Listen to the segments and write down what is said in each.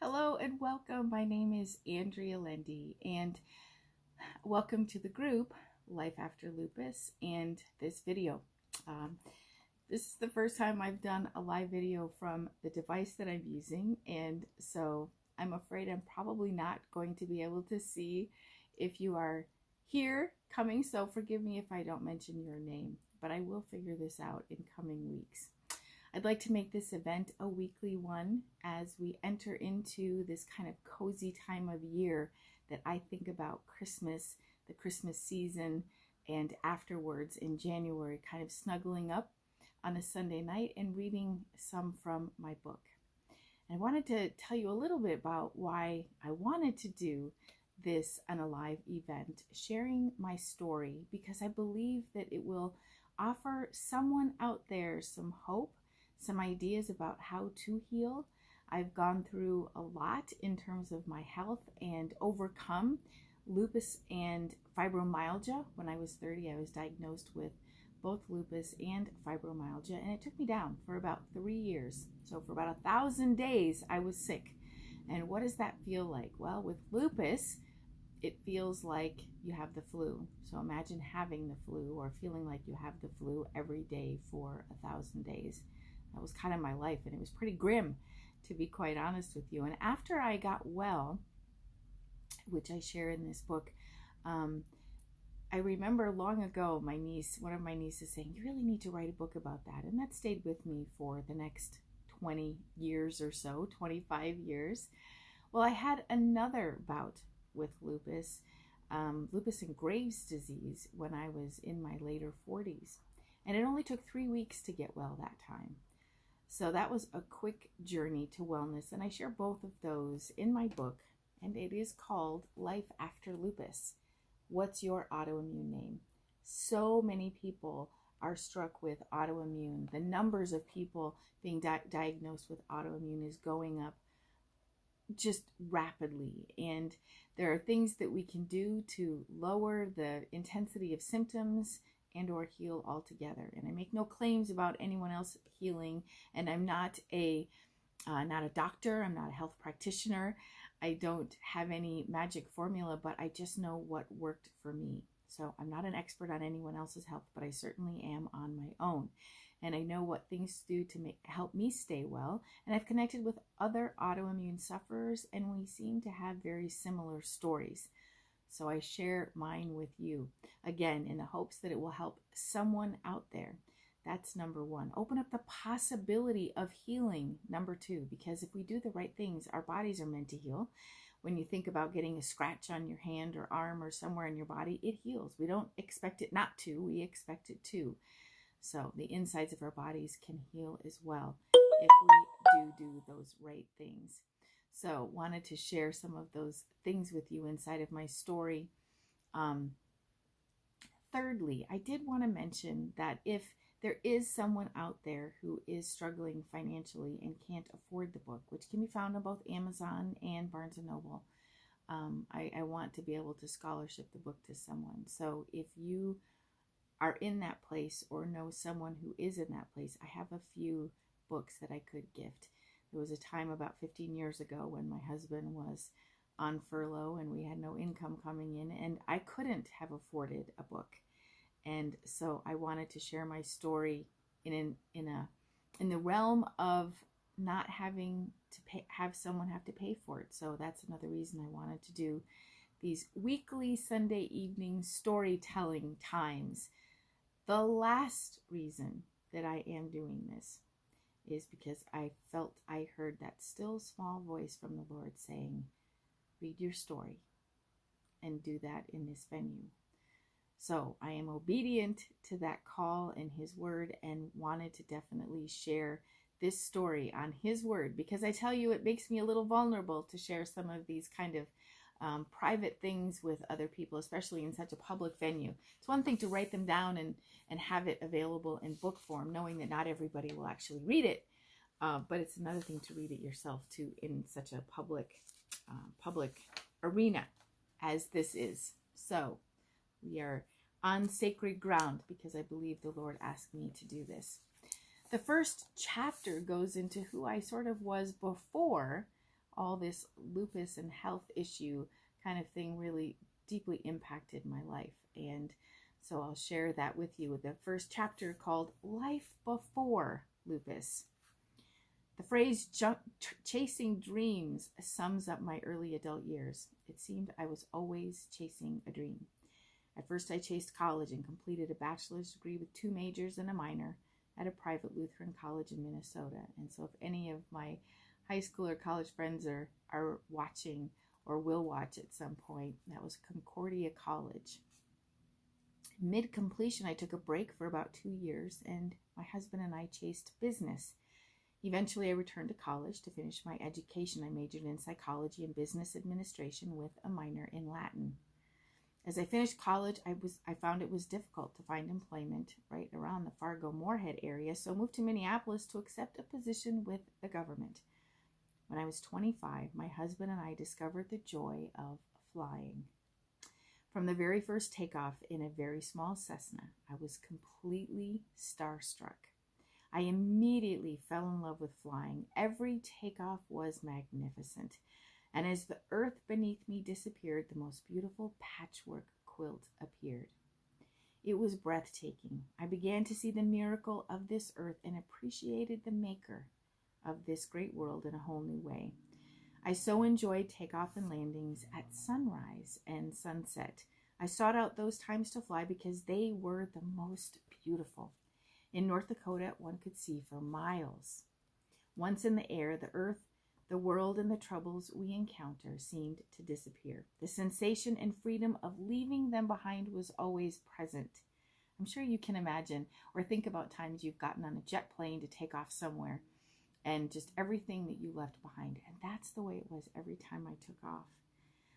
Hello and welcome. My name is Andrea Lendy, and welcome to the group Life After Lupus and this video. Um, this is the first time I've done a live video from the device that I'm using, and so I'm afraid I'm probably not going to be able to see if you are here coming, so forgive me if I don't mention your name, but I will figure this out in coming weeks. I'd like to make this event a weekly one as we enter into this kind of cozy time of year that I think about Christmas, the Christmas season, and afterwards in January, kind of snuggling up on a Sunday night and reading some from my book. And I wanted to tell you a little bit about why I wanted to do this on a live event, sharing my story, because I believe that it will offer someone out there some hope, some ideas about how to heal. I've gone through a lot in terms of my health and overcome lupus and fibromyalgia. When I was 30, I was diagnosed with both lupus and fibromyalgia, and it took me down for about 3 years. So for about 1,000 days, I was sick. And what does that feel like? Well, with lupus, it feels like you have the flu. So imagine having the flu or feeling like you have the flu every day for 1,000 days. That was kind of my life, and it was pretty grim, to be quite honest with you. And after I got well, which I share in this book, I remember long ago one of my nieces saying, "You really need to write a book about that." And that stayed with me for the next 20 years or so, 25 years. Well, I had another bout with lupus and Graves' disease when I was in my later 40s. And it only took 3 weeks to get well that time. So that was a quick journey to wellness, and I share both of those in my book, and it is called Life After Lupus. What's your autoimmune name? So many people are struck with autoimmune. The numbers of people being diagnosed with autoimmune is going up just rapidly, and there are things that we can do to lower the intensity of symptoms and or heal altogether. And I make no claims about anyone else healing, and I'm not a doctor, I'm not a health practitioner, I don't have any magic formula, but I just know what worked for me. So I'm not an expert on anyone else's health, but I certainly am on my own. And I know what things do to help me stay well. And I've connected with other autoimmune sufferers, and we seem to have very similar stories. So I share mine with you, again, in the hopes that it will help someone out there. That's number one. Open up the possibility of healing, number two, because if we do the right things, our bodies are meant to heal. When you think about getting a scratch on your hand or arm or somewhere in your body, it heals. We don't expect it not to, we expect it to. So the insides of our bodies can heal as well if we do those right things. So wanted to share some of those things with you inside of my story. Thirdly, I did want to mention that if there is someone out there who is struggling financially and can't afford the book, which can be found on both Amazon and Barnes & Noble, I want to be able to scholarship the book to someone. So if you are in that place or know someone who is in that place, I have a few books that I could gift. There was a time about 15 years ago when my husband was on furlough and we had no income coming in, and I couldn't have afforded a book. And so I wanted to share my story in the realm of not having to have someone have to pay for it. So that's another reason I wanted to do these weekly Sunday evening storytelling times. The last reason that I am doing this is because I felt I heard that still small voice from the Lord saying, read your story and do that in this venue. So I am obedient to that call and his word, and wanted to definitely share this story on his word, because I tell you, it makes me a little vulnerable to share some of these kind of private things with other people, especially in such a public venue. It's one thing to write them down and have it available in book form, knowing that not everybody will actually read it, but it's another thing to read it yourself too in such a public arena as this is. So we are on sacred ground because I believe the Lord asked me to do this. The first chapter goes into who I sort of was before all this lupus and health issue kind of thing really deeply impacted my life. And so I'll share that with you with the first chapter called Life Before Lupus. The phrase chasing dreams sums up my early adult years. It seemed I was always chasing a dream. At first I chased college and completed a bachelor's degree with 2 majors and a minor at a private Lutheran college in Minnesota. And so if any of my high school or college friends are watching or will watch at some point, that was Concordia College. Mid-completion, I took a break for about 2 years, and my husband and I chased business. Eventually, I returned to college to finish my education. I majored in psychology and business administration with a minor in Latin. As I finished college, I found it was difficult to find employment right around the Fargo-Moorhead area, so moved to Minneapolis to accept a position with the government. When I was 25, my husband and I discovered the joy of flying. From the very first takeoff in a very small Cessna, I was completely starstruck. I immediately fell in love with flying. Every takeoff was magnificent. And as the earth beneath me disappeared, the most beautiful patchwork quilt appeared. It was breathtaking. I began to see the miracle of this earth and appreciated the maker of this great world in a whole new way. I so enjoyed takeoff and landings at sunrise and sunset. I sought out those times to fly because they were the most beautiful. In North Dakota, one could see for miles. Once in the air, the earth, the world, and the troubles we encounter seemed to disappear. The sensation and freedom of leaving them behind was always present. I'm sure you can imagine or think about times you've gotten on a jet plane to take off somewhere and just everything that you left behind. And that's the way it was every time I took off.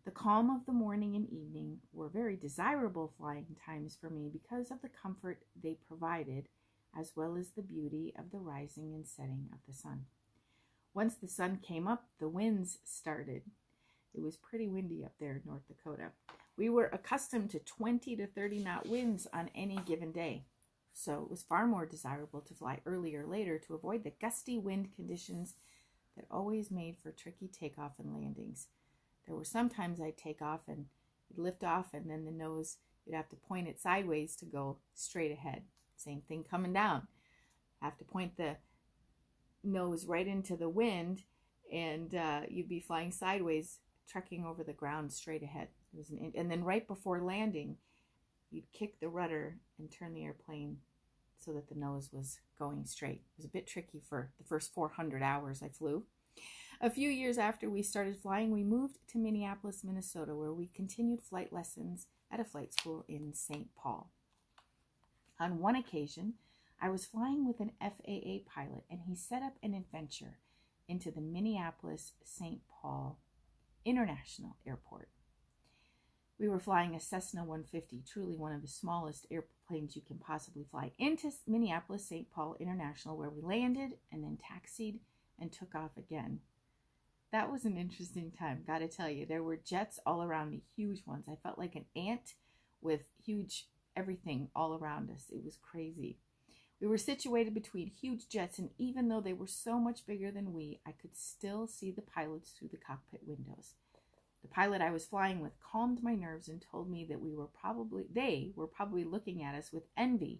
The calm of the morning and evening were very desirable flying times for me because of the comfort they provided, as well as the beauty of the rising and setting of the sun. Once the sun came up, the winds started. It was pretty windy up there in North Dakota. We were accustomed to 20 to 30 knot winds on any given day, so it was far more desirable to fly early or later to avoid the gusty wind conditions that always made for tricky takeoff and landings. There were some times I'd take off and it'd lift off, and then the nose, you'd have to point it sideways to go straight ahead. Same thing coming down. Have to point the nose right into the wind, and you'd be flying sideways, trekking over the ground straight ahead. And then right before landing, you'd kick the rudder and turn the airplane so that the nose was going straight. It was a bit tricky for the first 400 hours I flew. A few years after we started flying, we moved to Minneapolis, Minnesota, where we continued flight lessons at a flight school in St. Paul. On one occasion, I was flying with an FAA pilot, and he set up an adventure into the Minneapolis-St. Paul International Airport. We were flying a Cessna 150, truly one of the smallest airplanes you can possibly fly, into Minneapolis-St. Paul International, where we landed and then taxied and took off again. That was an interesting time, gotta tell you. There were jets all around me, huge ones. I felt like an ant with huge everything all around us. It was crazy. We were situated between huge jets, and even though they were so much bigger than we, I could still see the pilots through the cockpit windows. The pilot I was flying with calmed my nerves and told me that they were probably looking at us with envy,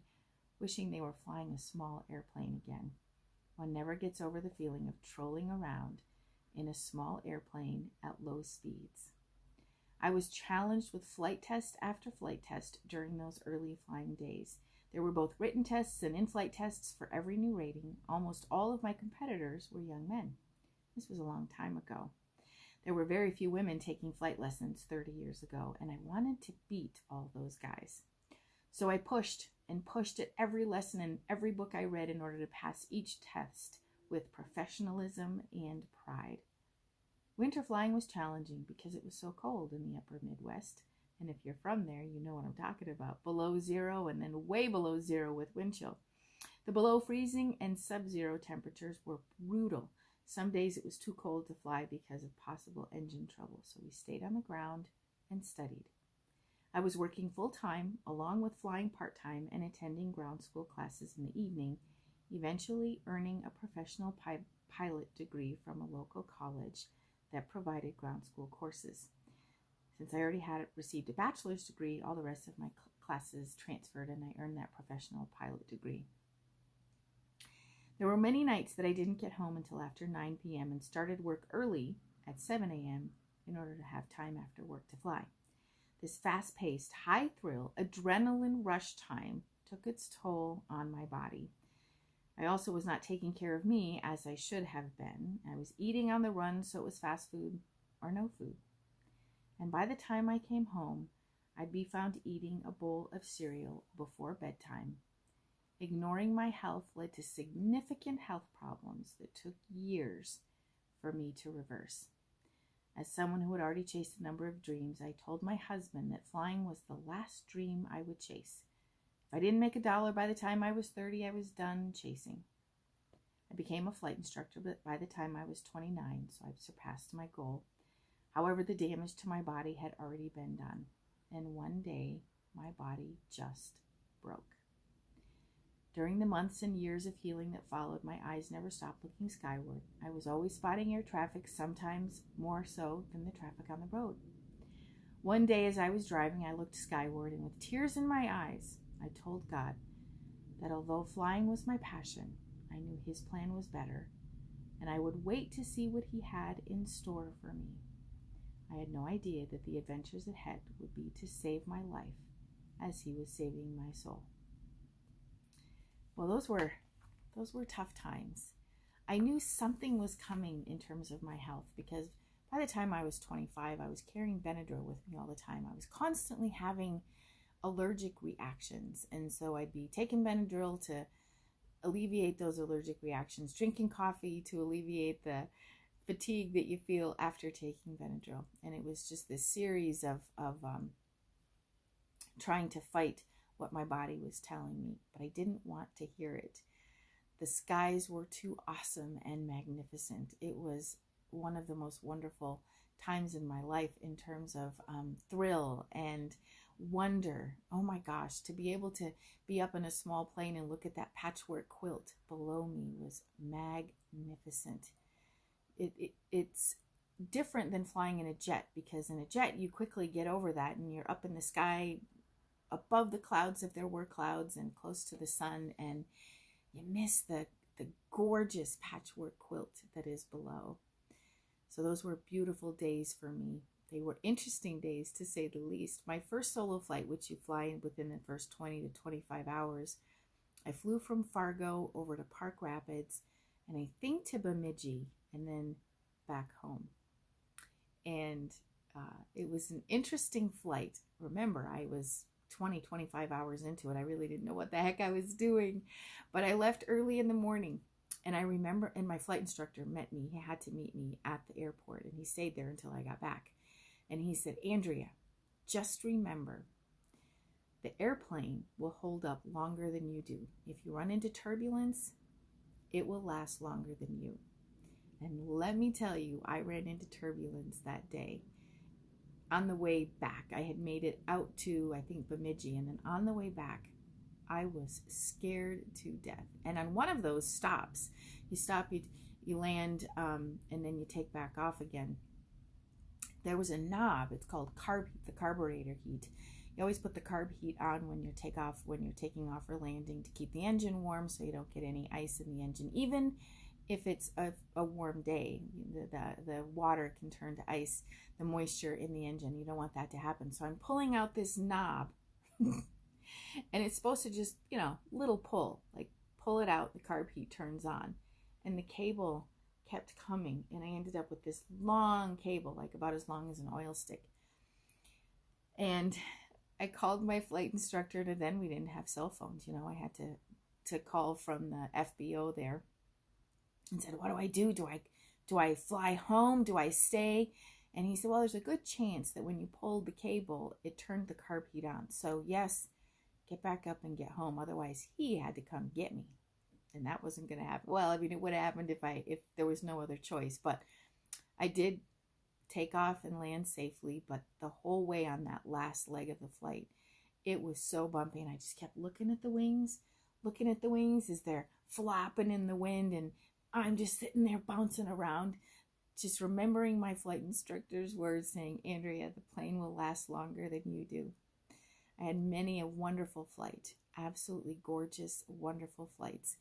wishing they were flying a small airplane again. One never gets over the feeling of trolling around in a small airplane at low speeds. I was challenged with flight test after flight test during those early flying days. There were both written tests and in-flight tests for every new rating. Almost all of my competitors were young men. This was a long time ago. There were very few women taking flight lessons 30 years ago, and I wanted to beat all those guys. So I pushed and pushed at every lesson and every book I read in order to pass each test with professionalism and pride. Winter flying was challenging because it was so cold in the upper Midwest. And if you're from there, you know what I'm talking about. Below zero and then way below zero with wind chill. The below freezing and sub-zero temperatures were brutal. Some days it was too cold to fly because of possible engine trouble, so we stayed on the ground and studied. I was working full-time along with flying part-time and attending ground school classes in the evening, eventually earning a professional pilot degree from a local college that provided ground school courses. Since I already had received a bachelor's degree, all the rest of my classes transferred and I earned that professional pilot degree. There were many nights that I didn't get home until after 9 p.m. and started work early at 7 a.m. in order to have time after work to fly. This fast-paced, high-thrill, adrenaline rush time took its toll on my body. I also was not taking care of me as I should have been. I was eating on the run, so it was fast food or no food. And by the time I came home, I'd be found eating a bowl of cereal before bedtime. Ignoring my health led to significant health problems that took years for me to reverse. As someone who had already chased a number of dreams, I told my husband that flying was the last dream I would chase. If I didn't make $1 by the time I was 30, I was done chasing. I became a flight instructor, but by the time I was 29, so I've surpassed my goal. However, the damage to my body had already been done, and one day, my body just broke. During the months and years of healing that followed, my eyes never stopped looking skyward. I was always spotting air traffic, sometimes more so than the traffic on the road. One day as I was driving, I looked skyward, and with tears in my eyes, I told God that although flying was my passion, I knew His plan was better, and I would wait to see what He had in store for me. I had no idea that the adventures ahead would be to save my life as He was saving my soul. Well, those were tough times. I knew something was coming in terms of my health because by the time I was 25, I was carrying Benadryl with me all the time. I was constantly having allergic reactions, and so I'd be taking Benadryl to alleviate those allergic reactions, drinking coffee to alleviate the fatigue that you feel after taking Benadryl. And it was just this series of trying to fight what my body was telling me, but I didn't want to hear it. The skies were too awesome and magnificent. It was one of the most wonderful times in my life in terms of thrill and wonder. Oh my gosh, to be able to be up in a small plane and look at that patchwork quilt below me was magnificent. It's different than flying in a jet, because in a jet you quickly get over that and you're up in the sky above the clouds if there were clouds and close to the sun, and you miss the gorgeous patchwork quilt that is below. So those were beautiful days for me. They were interesting days, to say the least. My first solo flight, which you fly within the first 20 to 25 hours, I flew from Fargo over to Park Rapids, and I think to Bemidji, and then back home. And it was an interesting flight. Remember, I was 25 hours into it. I really didn't know what the heck I was doing, but I left early in the morning. And I remember, and my flight instructor met me. He had to meet me at the airport, and he stayed there until I got back. And he said, Andrea, just remember, the airplane will hold up longer than you do. If you run into turbulence, it will last longer than you. And let me tell you, I ran into turbulence that day. On the way back, I had made it out to, I think, Bemidji, and then on the way back, I was scared to death. And on one of those stops, you stop, you land, and then you take back off again. There was a knob. It's called the carburetor heat. You always put the carb heat on when you're taking off or landing, to keep the engine warm so you don't get any ice in the engine. Even if it's a warm day, the water can turn to ice, the moisture in the engine. You don't want that to happen. So I'm pulling out this knob, and it's supposed to just, little pull, like pull it out, the carb heat turns on, and the cable kept coming, and I ended up with this long cable, like about as long as an oil stick. And I called my flight instructor, and then we didn't have cell phones. I had to call from the FBO there and said, what do I do? Do I fly home? Do I stay? And he said, well, there's a good chance that when you pulled the cable, it turned the carb heat on. So yes, get back up and get home. Otherwise, he had to come get me. And that wasn't going to happen. Well, it would have happened if there was no other choice. But I did take off and land safely. But the whole way on that last leg of the flight, it was so bumpy. And I just kept looking at the wings as they're flapping in the wind. And I'm just sitting there bouncing around, just remembering my flight instructor's words saying, Andrea, the plane will last longer than you do. I had many a wonderful flight, absolutely gorgeous, wonderful flights.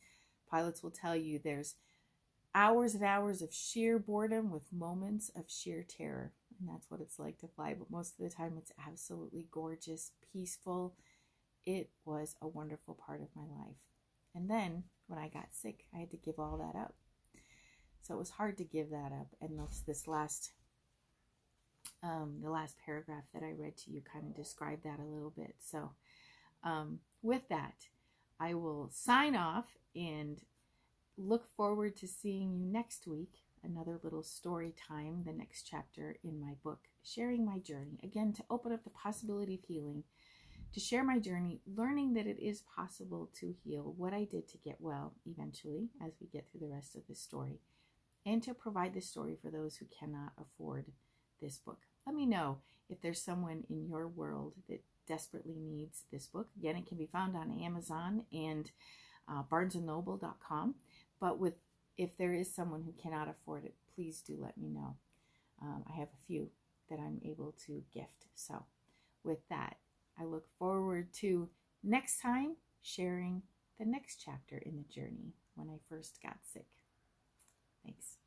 Pilots will tell you there's hours and hours of sheer boredom with moments of sheer terror. And that's what it's like to fly. But most of the time, it's absolutely gorgeous, peaceful. It was a wonderful part of my life. And then when I got sick, I had to give all that up. So it was hard to give that up. And this last, the last paragraph that I read to you kind of described that a little bit. So with that, I will sign off and look forward to seeing you next week. Another little story time, the next chapter in my book, Sharing My Journey. Again, to open up the possibility of healing, to share my journey, learning that it is possible to heal, what I did to get well eventually as we get through the rest of this story, and to provide this story for those who cannot afford this book. Let me know if there's someone in your world that desperately needs this book. Again, it can be found on Amazon and barnesandnoble.com. But if there is someone who cannot afford it, please do let me know. I have a few that I'm able to gift. So with that, I look forward to next time sharing the next chapter in the journey when I first got sick. Thanks.